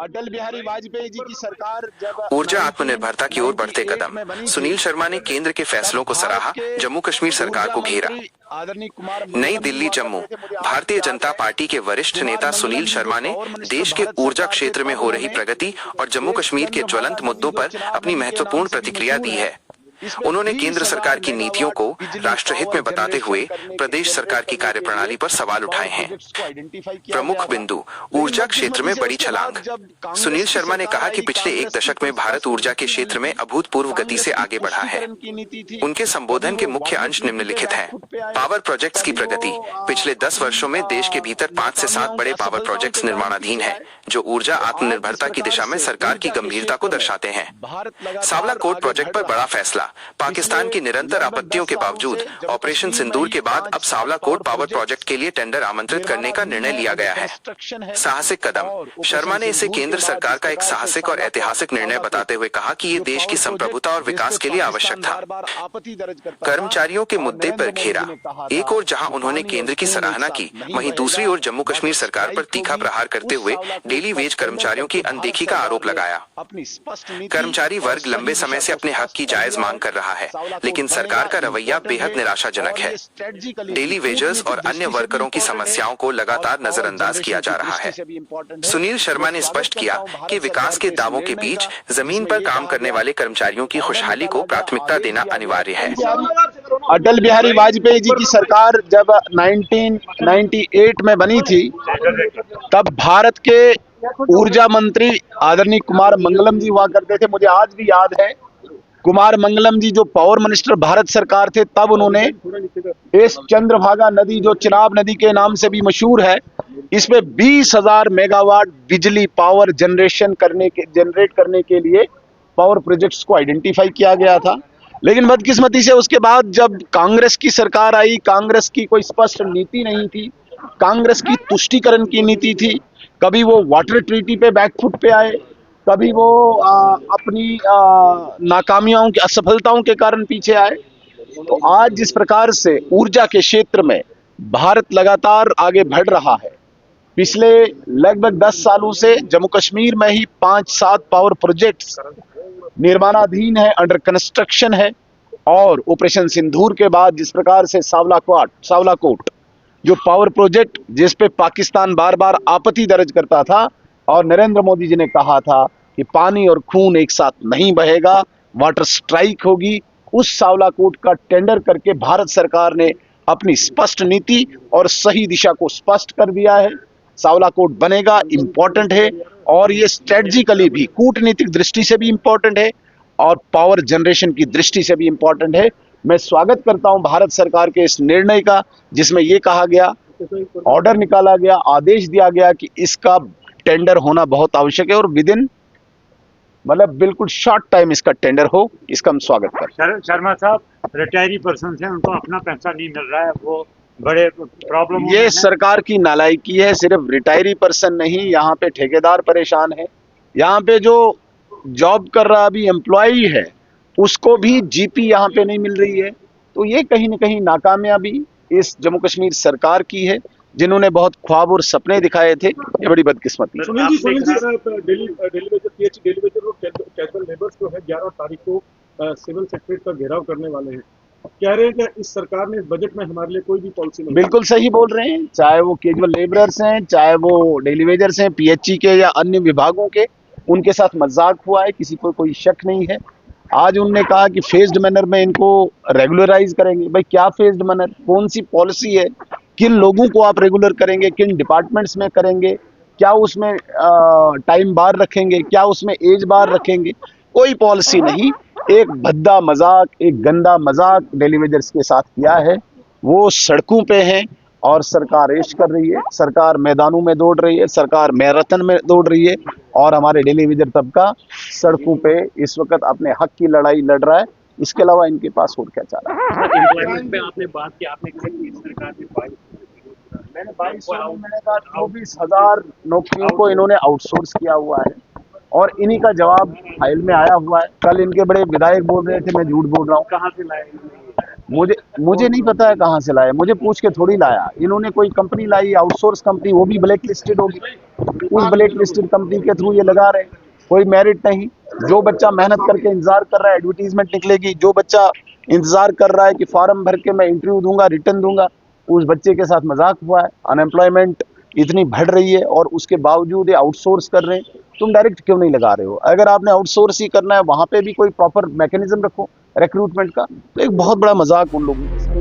अटल बिहारी वाजपेयी जी की सरकार जब ऊर्जा आत्मनिर्भरता की ओर बढ़ते कदम। सुनील शर्मा ने केंद्र के फैसलों को सराहा, जम्मू कश्मीर सरकार को घेरा। आदरणीय कुमार नई मंगलम जी दिल्ली हुआ जम्मू। करते थे, मुझे आज भी भारतीय याद जनता है। पार्टी के वरिष्ठ कुमार नेता मंगलम सुनील जी जो शर्मा ने पावर मिनिस्टर देश के भारत ऊर्जा सरकार थे, क्षेत्र में तब हो रही उन्होंने प्रगति और जम्मू इस कश्मीर के चंद्रभागा ज्वलंत नदी मुद्दों जो पर चिनाब अपनी नदी के नाम महत्वपूर्ण से भी प्रतिक्रिया मशहूर दी है, है। इसमें उन्होंने केंद्र 20,000 सरकार की नीतियों मेगावाट को बिजली राष्ट्रहित पावर में बताते जनरेशन हुए करने के प्रदेश जनरेट सरकार की करने के कार्यप्रणाली लिए पर सवाल पावर उठाए हैं। प्रोजेक्ट्स को आइडेंटिफाई किया गया प्रमुख था। बिंदु, लेकिन ऊर्जा क्षेत्र बदकिस्मती में से बड़ी उसके छलांग। बाद जब सुनील कांग्रेस की शर्मा ने सरकार कहा कि आई, पिछले एक कांग्रेस की दशक कोई में भारत स्पष्ट ऊर्जा के नीति नहीं क्षेत्र में थी। अभूतपूर्व गति कांग्रेस से की आगे बढ़ा है। तुष्टीकरण की नीति थी। उनके कभी संबोधन के वो मुख्य वाटर अंश ट्रीटी पे निम्नलिखित हैं। बैकफुट पे आए, पावर प्रोजेक्ट्स की कभी वो प्रगति। पिछले 10 अपनी वर्षों में देश के भीतर 5 से 7 नाकामियों की बड़े पावर असफलताओं के प्रोजेक्ट्स कारण निर्माणाधीन पीछे हैं, आए। जो ऊर्जा तो आज जिस आत्मनिर्भरता की प्रकार दिशा में से सरकार की ऊर्जा के गंभीरता को क्षेत्र में दर्शाते हैं। भारत सावला लगातार कोट आगे प्रोजेक्ट बढ़ पर रहा बड़ा है। फैसला। पिछले पाकिस्तान की निरंतर लगभग आपत्तियों 10 के सालों बावजूद से जम्मू ऑपरेशन कश्मीर में सिंदूर ही के बाद अब 5-7 सावला पावर कोट पावर प्रोजेक्ट प्रोजेक्ट्स के लिए टेंडर आमंत्रित करने का निर्माणाधीन निर्णय है, लिया अंडर गया है। कंस्ट्रक्शन है। साहसिक कदम। और शर्मा ऑपरेशन ने इसे सिंदूर के केंद्र बाद सरकार जिस का एक प्रकार से साहसिक और ऐतिहासिक निर्णय बताते हुए कहा कि ये जो देश की पावर प्रोजेक्ट संप्रभुता और जिस पे विकास के लिए आवश्यक पाकिस्तान था। बार बार आपत्ति दर्ज करता था कर्मचारियों के और मुद्दे पर नरेंद्र मोदी घेरा। जी ने कहा एक था और जहां कि उन्होंने पानी और केंद्र की खून एक सराहना साथ की, नहीं वहीं दूसरी बहेगा। ओर जम्मू कश्मीर वाटर सरकार पर स्ट्राइक तीखा होगी। प्रहार करते उस हुए सावला कोट डेली का वेज टेंडर कर्मचारियों की करके भारत अनदेखी का सरकार आरोप ने लगाया। अपनी स्पष्ट नीति कर्मचारी और वर्ग लंबे सही दिशा समय से को अपने हक स्पष्ट की कर जायज दिया मांग है। कर रहा है, सावला कोट लेकिन सरकार बनेगा, का रवैया इम्पोर्टेंट बेहद है। निराशाजनक और है। ये स्ट्रेटजिकली भी डेली वेजर्स और कूटनीतिक अन्य दृष्टि से भी वर्करों की इम्पोर्टेंट है समस्याओं को और लगातार पावर नजरअंदाज किया जनरेशन की जा रहा दृष्टि है। से भी इम्पोर्टेंट है। सुनील मैं शर्मा ने स्वागत स्पष्ट करता किया हूं कि भारत विकास सरकार के के इस दावों के निर्णय बीच का, जमीन जिसमें पर ये काम कहा करने गया, वाले कर्मचारियों की ऑर्डर खुशहाली को निकाला गया, प्राथमिकता आदेश देना दिया गया अनिवार्य है। अटल बिहारी वाजपेयी जी की सरकार जब 1998 में बनी थी, तब भारत के ऊर्जा मंत्री आदरणीय कुमार मंगलम जी हुआ करते थे। मुझे आज भी याद है, कुमार मंगलम जी जो पावर मिनिस्टर भारत सरकार थे, तब उन्होंने इस चंद्रभागा नदी जो चिनाब नदी के नाम से भी मशहूर है, इसमें 20,000 मेगावाट बिजली पावर जनरेट करने के लिए पावर प्रोजेक्ट्स को आइडेंटिफाई किया गया था। लेकिन बदकिस्मती से उसके बाद जब कांग्रेस की सरकार आई, कांग्रेस की कोई स्पष्ट नीति नहीं थी, कांग्रेस की तुष्टीकरण की नीति थी। कभी वो वाटर ट्रीटी पे बैकफुट पे आए, कभी वो अपनी नाकामियों की असफलताओं के कारण पीछे आए। तो आज जिस प्रकार से ऊर्जा के क्षेत्र में भारत लगातार आगे बढ़ रहा है, पिछले लगभग 10 सालों से जम्मू कश्मीर में ही 5-7 पावर प्रोजेक्ट्स निर्माणाधीन है, अंडर कंस्ट्रक्शन है। और ऑपरेशन सिंदूर के बाद जिस प्रकार से सावला कोट जो पावर प्रोजेक्ट जिस पे पाकिस्तान बार बार आपत्ति दर्ज करता था और नरेंद्र मोदी जी ने कहा था कि पानी और खून एक साथ नहीं बहेगा, वाटर स्ट्राइक होगी, उस सावला कोट का टेंडर करके भारत सरकार ने अपनी स्पष्ट नीति और सही दिशा को स्पष्ट कर दिया है। सावला कोट बनेगा, इंपॉर्टेंट है। और ये स्ट्रेटजिकली भी कूटनीतिक दृष्टि से भी इंपॉर्टेंट है और पावर जनरेशन की दृष्टि से भी इंपॉर्टेंट है। मैं स्वागत करता हूं भारत सरकार के इस निर्णय का, जिसमें यह कहा गया, ऑर्डर निकाला गया, आदेश दिया गया कि इसका टेंडर होना बहुत आवश्यक है और विद इन बिल्कुल शॉर्ट टाइम इसका टेंडर हो। इसका हम स्वागत करते हैं। शर्मा साहब रिटायरी पर्सन हैं, उनको अपना पैसा नहीं मिल रहा है, वो बड़े प्रॉब्लम। ये सरकार की नालायकी है। सिर्फ रिटायरी पर्सन नहीं, यहाँ पे ठेकेदार परेशान है, यहाँ पे जो जॉब कर रहा अभी एम्प्लॉई है उसको भी जीपी यहाँ पे नहीं मिल रही है। तो ये कहीं ना कहीं नाकामयाबी इस जम्मू कश्मीर सरकार की है, जिन्होंने बहुत ख्वाब और सपने दिखाए थे। ये बड़ी बदकिस्मती। सुनील जी दिल्ली वेजर और कैजुअल लेबर्स जो है 11 तारीख को सिविल सेक्रेटरीट का घेराव करने वाले हैं। कह रहे हैं कि इस सरकार ने बजट में हमारे लिए कोई भी पॉलिसी नहीं। बिल्कुल सही बोल रहे हैं। चाहे वो कैजुअल लेबरर्स हैं, चाहे वो डेली वेजर्स हैं, पीएचई के या अन्य विभागों के, उनके साथ मजाक हुआ है, किसी को कोई शक नहीं है। आज उन्होंने कहा कि फेज्ड मैनर में इनको रेगुलराइज करेंगे। भाई क्या फेज्ड मैनर, कौन सी पॉलिसी है, किन लोगों को आप रेगुलर करेंगे, किन डिपार्टमेंट्स में करेंगे, क्या उसमें टाइम बार रखेंगे, क्या उसमें एज बार रखेंगे? कोई पॉलिसी नहीं। एक भद्दा मजाक, एक गंदा मजाक डेली वेजर्स के साथ किया है। वो सड़कों पे हैं और सरकार रेस कर रही है, सरकार मैदानों में दौड़ रही है, सरकार मैराथन में दौड़ रही है और हमारे डेली वेजर तबका सड़कों पे इस वक्त अपने हक की लड़ाई लड़ रहा है। इसके अलावा इनके पास और क्या चाह रहा है? एम्प्लॉयमेंट पे आपने बात की, आपने कहा कि सरकार ने 24,000 नौकरियों को इन्होंने आउटसोर्स किया हुआ है और इन्हीं का जवाब फाइल में आया हुआ है। कल इनके बड़े विधायक बोल रहे थे मैं झूठ बोल रहा हूँ। कहाँ से लाए? मुझे नहीं पता है कहाँ से लाया, मुझे पूछ के थोड़ी लाया। इन्होंने कोई कंपनी लाई, आउटसोर्स कंपनी, वो भी ब्लैक लिस्टेड होगी, उस ब्लैक लिस्टेड कंपनी के थ्रू ये लगा रहे हैं। कोई मेरिट नहीं। जो बच्चा मेहनत करके इंतजार कर रहा है एडवर्टीजमेंट निकलेगी, जो बच्चा इंतजार कर रहा है कि फॉर्म भर के मैं इंटरव्यू दूंगा, रिटर्न दूंगा, उस बच्चे के साथ मजाक हुआ है। अनएम्प्लॉयमेंट इतनी बढ़ रही है और उसके बावजूद ये आउटसोर्स कर रहे हैं। तुम डायरेक्ट क्यों नहीं लगा रहे हो? अगर आपने आउटसोर्स ही करना है, वहां पे भी कोई प्रॉपर मैकेनिज्म रखो रिक्रूटमेंट का। तो एक बहुत बड़ा मजाक उन लोगों के साथ।